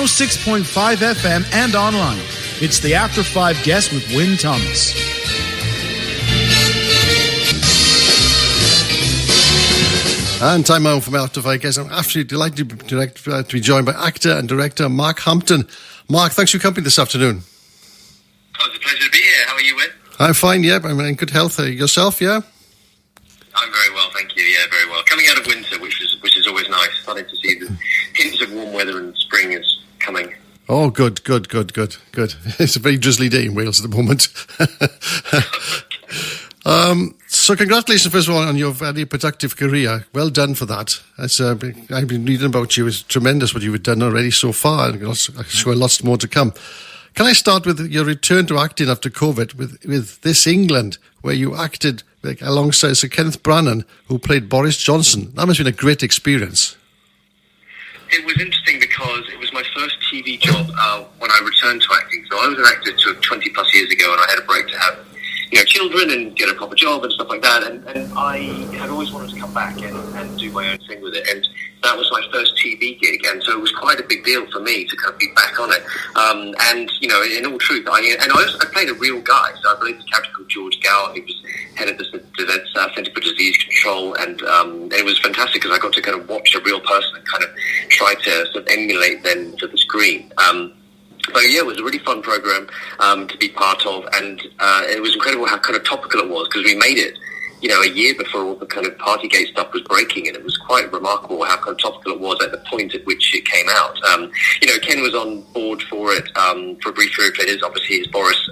106.5 FM and online. It's the After 5 Guest with Wyn Thomas. And time out from After 5 Guest. I'm absolutely delighted to be joined by actor and director Mark Hampton. Mark, thanks for your company this afternoon. Oh, it's a pleasure to be here. How are you, Wyn? I'm fine, yeah. I'm in good health. Yourself, yeah? I'm very well, thank you. Yeah, very well. Coming out of winter, which is always nice. Starting to see the hints of warm weather and spring is coming. Oh, good. It's a very drizzly day in Wales at the moment. So congratulations, first of all, on your very productive career. Well done for that. I've been reading about you. It's tremendous what you've done already so far, and I'm sure lots more to come. Can I start with your return to acting after COVID with This England, where you acted alongside Sir Kenneth Branagh, who played Boris Johnson? That must have been a great experience. It was interesting because it was my first TV job when I returned to acting. So I was an actor 20 plus years ago, and I had a break to have children and get a proper job and stuff like that. And I had always wanted to come back and do my own thing with it. And that was my first TV gig. And so it was quite a big deal for me to kind of be back on it. And in all truth, I played a real guy. So I believe the character called George Gower, who was head of the Centre for Disease Control. And it was fantastic because I got to kind of watch a real person and kind of try to sort of emulate them to the screen. But yeah, it was a really fun program to be part of, and it was incredible how kind of topical it was, because we made it, a year before all the kind of Partygate stuff was breaking, and it was quite remarkable how kind of topical it was at the point at which it came out. Ken was on board for it for a brief period, played his Boris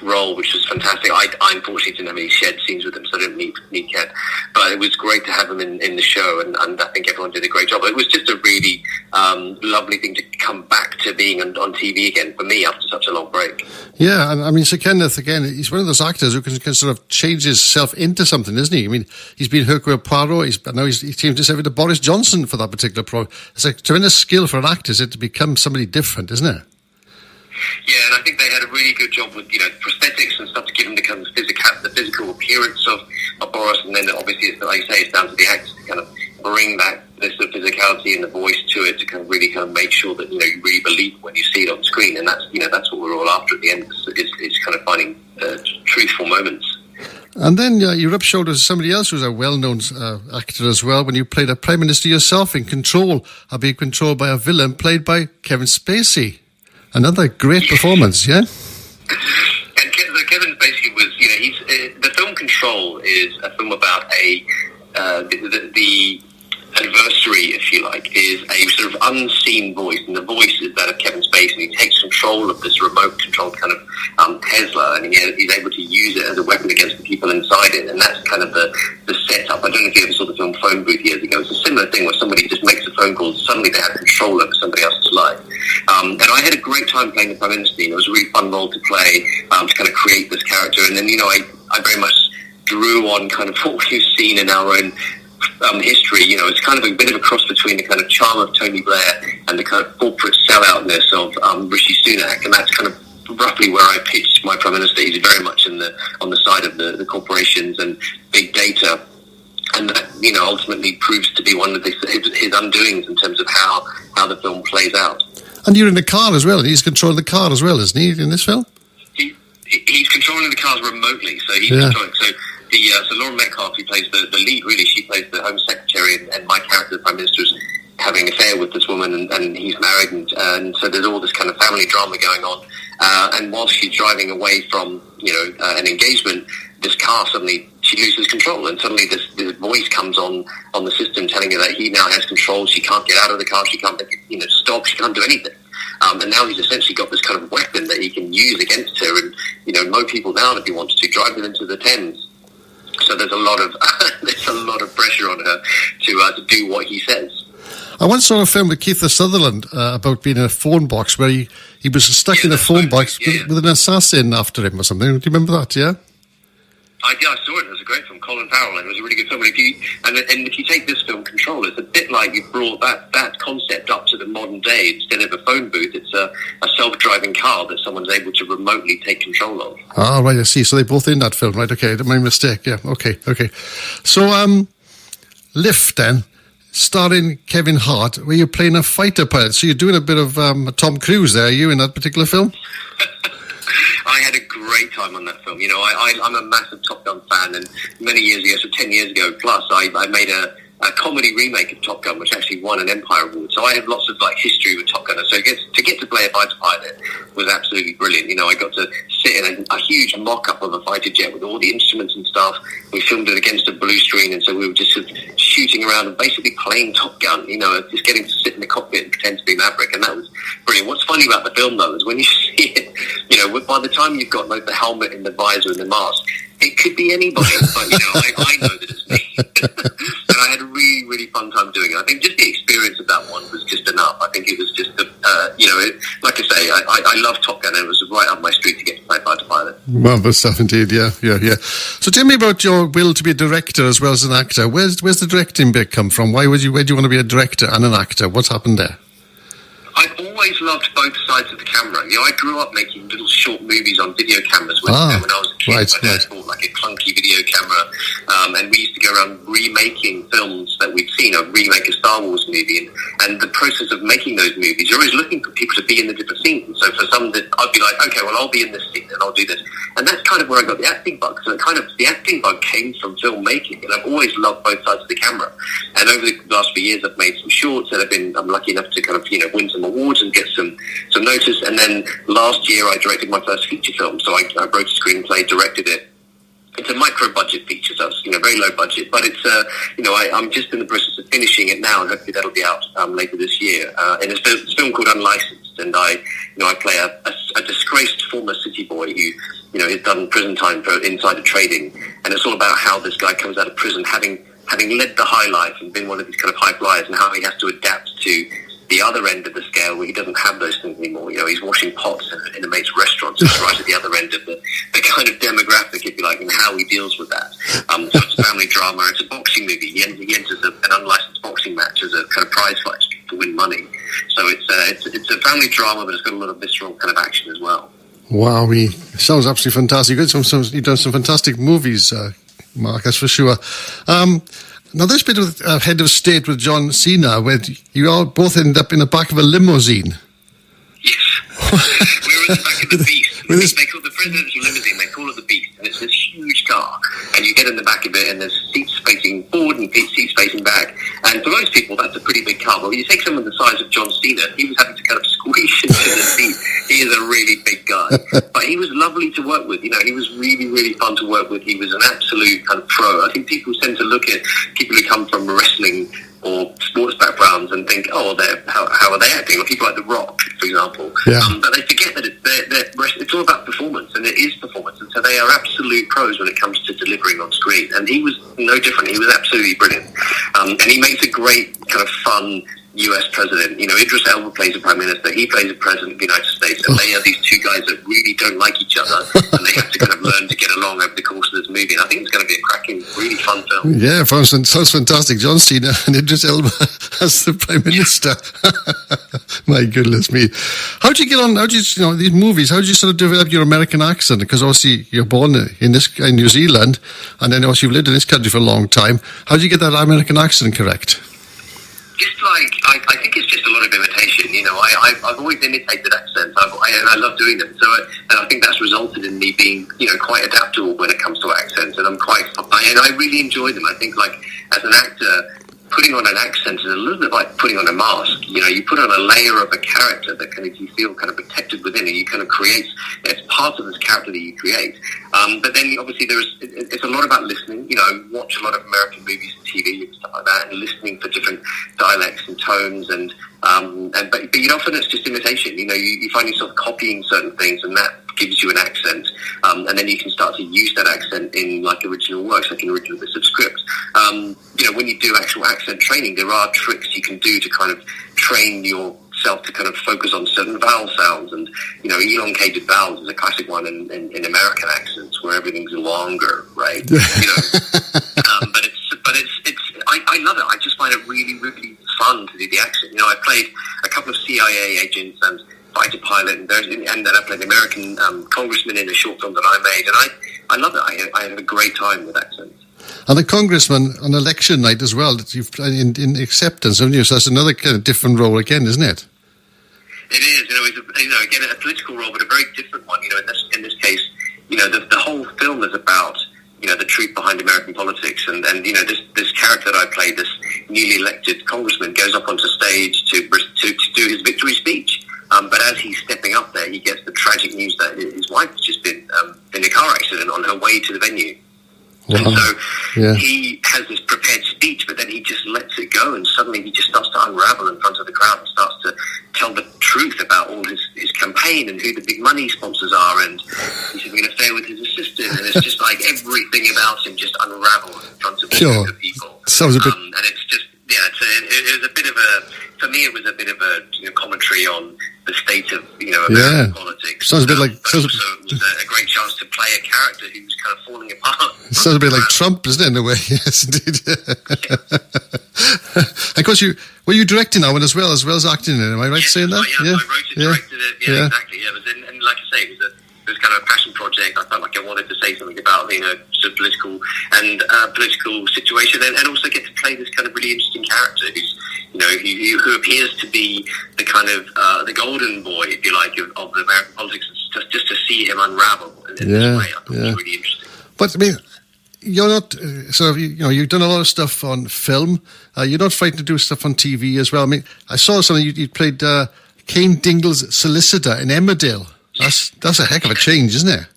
role, which was fantastic. I unfortunately didn't have any shared scenes with him, so I didn't meet Ken, but it was great to have him in the show, and I think everyone did a great job. It was just a really lovely thing to come back to being on TV again for me after such a long break. Yeah, and I mean, Sir Kenneth, again, he's one of those actors who can sort of change himself into something, isn't he? I mean, he's been Hercule Poirot, now he's changed himself into Boris Johnson for that particular pro. It's a tremendous skill for an actor, is it, to become somebody different, isn't it? Yeah, and I think they had a really good job with prosthetics and stuff to give him the kind of the physical appearance of Boris, and then obviously, like you say, it's down to the actors to kind of bring back this sort of physicality and the voice to it to kind of really kind of make sure that you really believe it when you see it on screen, and that's what we're all after at the end. Is kind of finding truthful moments. And then you rubbed shoulders with somebody else who's a well-known actor as well when you played a Prime Minister yourself in Control, being controlled by a villain played by Kevin Spacey. Another great performance, yeah? And Kevin Spacey was, the film Control is a film about the anniversary, if you like, is a sort of unseen voice, and the voice is that of Kevin Spacey, and he takes control of this remote-controlled kind of Tesla, and he's able to use it as a weapon against the people inside it, and that's kind of the setup. I don't know if you ever saw the film Phone Booth years ago. It's a similar thing where somebody just makes a phone call, and suddenly they have control over somebody else's life. And I had a great time playing the Prime Minister. It was a really fun role to play, to kind of create this character, and then, I very much drew on kind of what we've seen in our own history. It's kind of a bit of a cross between the kind of charm of Tony Blair and the kind of corporate selloutness of Rishi Sunak, and that's kind of roughly where I pitched my Prime Minister. He's very much on the side of the corporations and big data, and that ultimately proves to be one of his undoings in terms of how the film plays out. And you're in the car as well, and he's controlling the car as well, isn't he, in this film? He's controlling the cars remotely, so he's controlling. So Lauren Metcalf, who plays the lead, really, she plays the Home Secretary, and my character, the Prime Minister, is having an affair with this woman, and he's married, and so there's all this kind of family drama going on. And whilst she's driving away from an engagement, this car suddenly she loses control, and suddenly this voice comes on the system telling her that he now has control. She can't get out of the car. She can't stop. She can't do anything. And now he's essentially got this kind of weapon that he can use against her, and mow people down if he wants to, drive them into the Thames. So there's a lot of pressure on her to do what he says. I once saw a film with Keith Sutherland about being in a phone box where he was stuck in a phone box with an assassin after him or something. Do you remember that? Yeah. I saw it. It was a great film, Colin Farrell, and it was a really good film. And if you take this film, Control, it's a bit like you brought that concept up to the modern day. Instead of a phone booth, it's a self-driving car that someone's able to remotely take control of. Ah, right, I see. So they're both in that film, right? Okay, my mistake. Yeah, okay. So, Lift then. starring Kevin Hart, where you're playing a fighter pilot. So you're doing a bit of Tom Cruise there, are you, in that particular film? I had a great time on that film. You know, I'm a massive Top Gun fan, and many years ago, so 10 years ago plus, I made a comedy remake of Top Gun, which actually won an Empire Award. So I have lots of history with Top Gun. So to get to play a fighter pilot was absolutely brilliant. You know, I got to sit in a huge mock-up of a fighter jet with all the instruments and stuff. We filmed it against a blue screen, and so we were just sort of shooting around and basically playing Top Gun. You know, just getting to sit in the cockpit and pretend to be Maverick, and that was brilliant. What's funny about the film though is when you see it, you know, by the time you've got the helmet and the visor and the mask, it could be anybody, but you know, I know that it's me. And I had a really, really fun time doing it. I think just the experience of that one was just enough. I think it was just, like I say, I love Top Gun, and it was right up my street to get to play fighter pilot. Marvelous stuff indeed, yeah. So tell me about your will to be a director as well as an actor. Where's the directing bit come from? Where do you want to be a director and an actor? What's happened there? I've always loved both sides of the camera. You know, I grew up making little short movies on video cameras when I was a kid. My dad bought a clunky video camera, and we used to go around remaking films that we'd seen, remake a Star Wars movie, and the process of making those movies, you're always looking for people to be in the different scenes. And so for some, I'd be like, okay, well, I'll be in this scene and I'll do this. And that's kind of where I got the acting bug. So the acting bug came from filmmaking, and I've always loved both sides of the camera. And over the last few years, I've made some shorts that I'm lucky enough to kind of, you know, win some awards and get some notice. And then last year I directed my first feature film. So I wrote a screenplay, directed it. It's a micro budget feature, so it's, you know, very low budget, but it's you know, I'm just in the process of finishing it now, and hopefully that'll be out later this year. And it's a film called Unlicensed, and I play a disgraced former city boy who, you know, has done prison time for insider trading, and it's all about how this guy comes out of prison having led the high life and been one of these kind of high flyers, and how he has to adapt to the other end of the scale where he doesn't have those things anymore. You know, he's washing pots in a mate's restaurant, so it's right at the other end of the kind of demographic, if you like, and how he deals with that. So it's a family drama. It's a boxing movie. He enters an unlicensed boxing match as a kind of prize fight to win money. So it's a family drama, but it's got a lot of visceral kind of action as well. Wow, sounds absolutely fantastic. You've done some fantastic movies, Mark, that's for sure. Now, this bit of Head of State with John Cena, where you all both ended up in the back of a limousine. Yes. We were in the back of the Beast. They call the presidential limousine, they call it the Beast, and it's this huge car, and you get in the back of it, and there's seats facing forward and seats facing back, and for most people, that's a pretty big car, but when you take someone the size of John Cena, he was having to kind of squeeze into the seat. He is a really big guy, but he was lovely to work with. You know, he was really, really fun to work with. He was an absolute kind of pro. I think people tend to look at people who come from wrestling or sports backgrounds and think, oh, how are they acting? Or people like The Rock, for example. Yeah. But they forget that it's all about performance, and it is performance. And so they are absolute pros when it comes to delivering on screen. And he was no different. He was absolutely brilliant. And he makes a great kind of fun US president. You know, Idris Elba plays a prime minister, he plays a president of the United States, and they are these two guys that really don't like each other, and they have to kind of learn to get along over the course of this movie. And I think it's going to be a cracking, really fun film. Yeah, sounds fantastic. John Cena and Idris Elba as the prime minister. My goodness me. How do you get on, these movies, how do you sort of develop your American accent? Because obviously you're born in New Zealand, and then obviously you've lived in this country for a long time. How do you get that American accent correct? Just I think it's just a lot of imitation. You know, I've always imitated accents, and I love doing them. So, and I think that's resulted in me being, you know, quite adaptable when it comes to accents, and I really enjoy them. I think, like, as an actor, putting on an accent is a little bit like putting on a mask. You know, you put on a layer of a character that kind of you feel kind of protected within, and you kind of create. It's part of this character that you create. But then obviously it's a lot about listening. You know, watch a lot of American movies and TV and stuff like that, and listening for different dialects and tones. But you know, often it's just imitation. You know, you find yourself copying certain things, and that gives you an accent, and then you can start to use that accent in like original works, like in original bits of script. You know, when you do actual accent training, there are tricks you can do to kind of train yourself to kind of focus on certain vowel sounds, and you know, elongated vowels is a classic one in American accents where everything's longer, right? You know, but I love it. I just find it really, really fun to do the accent. You know, I played a couple of CIA agents and fighter pilot, and then I played an American congressman in a short film that I made, and I love it. I had a great time with accents. And the congressman on election night as well, that you've in acceptance, haven't you? So that's another kind of different role again, isn't it? It is, again, a political role, but a very different one. In this case, the whole film is about the truth behind American politics, and this character that I played, this newly elected congressman, goes up onto stage to do his victory speech. But as he's stepping up there, he gets the tragic news that his wife has just been in a car accident on her way to the venue. Wow. And so he has this prepared speech, but then he just lets it go, and suddenly he just starts to unravel in front of the crowd and starts to tell the truth about all his campaign and who the big money sponsors are, and he's having an affair with his assistant, and it's just like everything about him just unravels in front of all the people. Sounds a bit... and it's just, it was a bit of a, for me it was a bit of a commentary on the state of American politics. Sounds a bit like. But also it was a great chance to play a character who's kind of falling apart. Sounds a bit like Trump, isn't it? In a way, yes, indeed. Of course, were you directing that one as well as acting in it? Am I right saying that? I wrote it, directed it. Yeah, exactly. Yeah, it was and like I say, it was kind of a passion project. I felt like I wanted to say something about sort of political situation, and also get to play this kind of really interesting character who's who appears to be the kind of the golden boy, if you like, of the American politics. Just to see him unravel in this way, I thought was really interesting. But I mean, you're not you've done a lot of stuff on film. You're not frightened to do stuff on TV as well. I mean, I saw something you played Kane Dingle's solicitor in Emmerdale. That's a heck of a change, isn't it?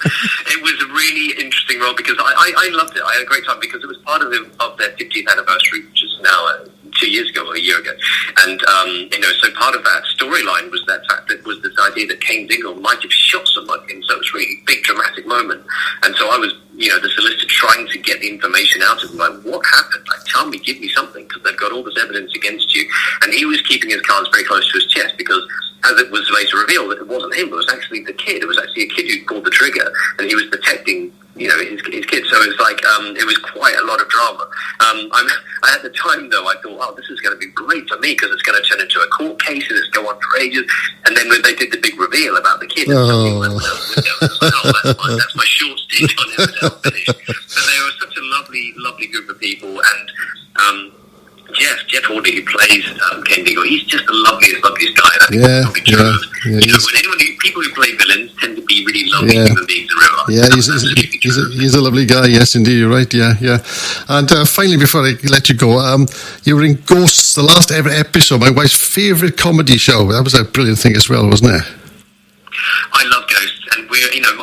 It was a really interesting role because I loved it. I had a great time because it was part of their 50th anniversary, which is now 2 years ago or a year ago. And, so part of that storyline was that fact that was this idea that Kane Dingle might have shot somebody. And so it was a really big dramatic moment. And so I was, the solicitor trying to get the information out of him. Like, what happened? Like, tell me, give me something, because they've got all this evidence against you. And he was keeping his cards very close to his chest because, as it was later revealed, it wasn't him. It was actually the kid. It was actually a kid who pulled the trigger, and he was protecting, his kid. So it was like it was quite a lot of drama. At the time, though, I thought, oh, this is going to be great for me because it's going to turn into a court case and it's go on for ages. And then when they did the big reveal about the kid, that's my short stint on Emmerdale finished. So they were such a lovely, lovely group of people, and Jeff Hawley, who plays Ken Dingle, he's just the loveliest guy. I think that's probably true. When people who play villains tend to be really lovely human beings in real life. Yeah, he's a lovely guy. Yes, indeed, you're right. Yeah. And finally, before I let you go, you were in Ghosts, the last ever episode, my wife's favourite comedy show. That was a brilliant thing as well, wasn't it? I love Ghosts, and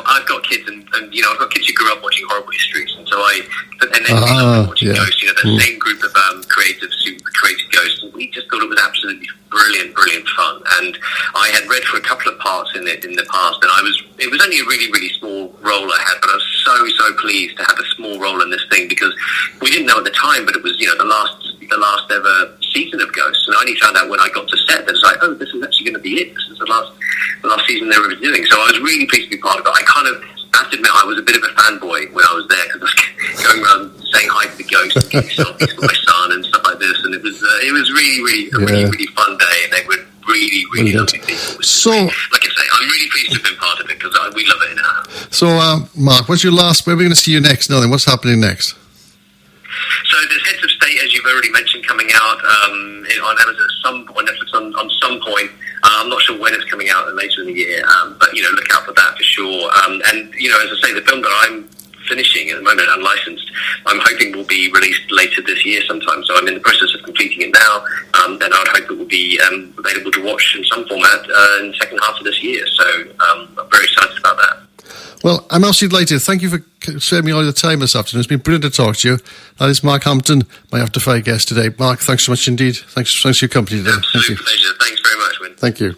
I've got kids, and I've got kids who grew up watching Horrible Histories, and so we love watching Ghosts. The same group of creatives who created Ghosts, and we just thought it was absolutely brilliant fun. And I had read for a couple of parts in it in the past, and it was only a really, really small role I had, but I was so pleased to have a small role in this thing because we didn't know at the time, but it was the last ever season of Ghosts, and I only found out when I got to set that it's like, oh, this is actually going to be it. This is the last season they were doing. So I was really pleased to be part of it. I have to admit, I was a bit of a fanboy when I was there because I was going around saying hi to the ghost and getting selfies with my son and stuff like this, and it was really really fun day, and they were really lovely people. So, like I say, I'm really pleased to have been part of it because we love it in our house. So, Mark, what's your last? Where are we going to see you next? Now then, what's happening next? So there's Heads of State, as you've already mentioned, coming out on Amazon on Netflix on some point. I'm not sure when it's coming out later in the year, but look out for that for sure. And as I say, the film that I'm finishing at the moment, unlicensed, I'm hoping will be released later this year sometime. So I'm in the process of completing it now, and I would hope it will be available to watch in some format in the second half of this year. So I'm very excited about that. Well, I'm absolutely delighted. Thank you for sparing me all your time this afternoon. It's been brilliant to talk to you. That is Mark Hampton, my After Five guest today. Mark, thanks so much indeed. Thanks for your company today. Absolute pleasure. Thanks very much, Wyn. Thank you.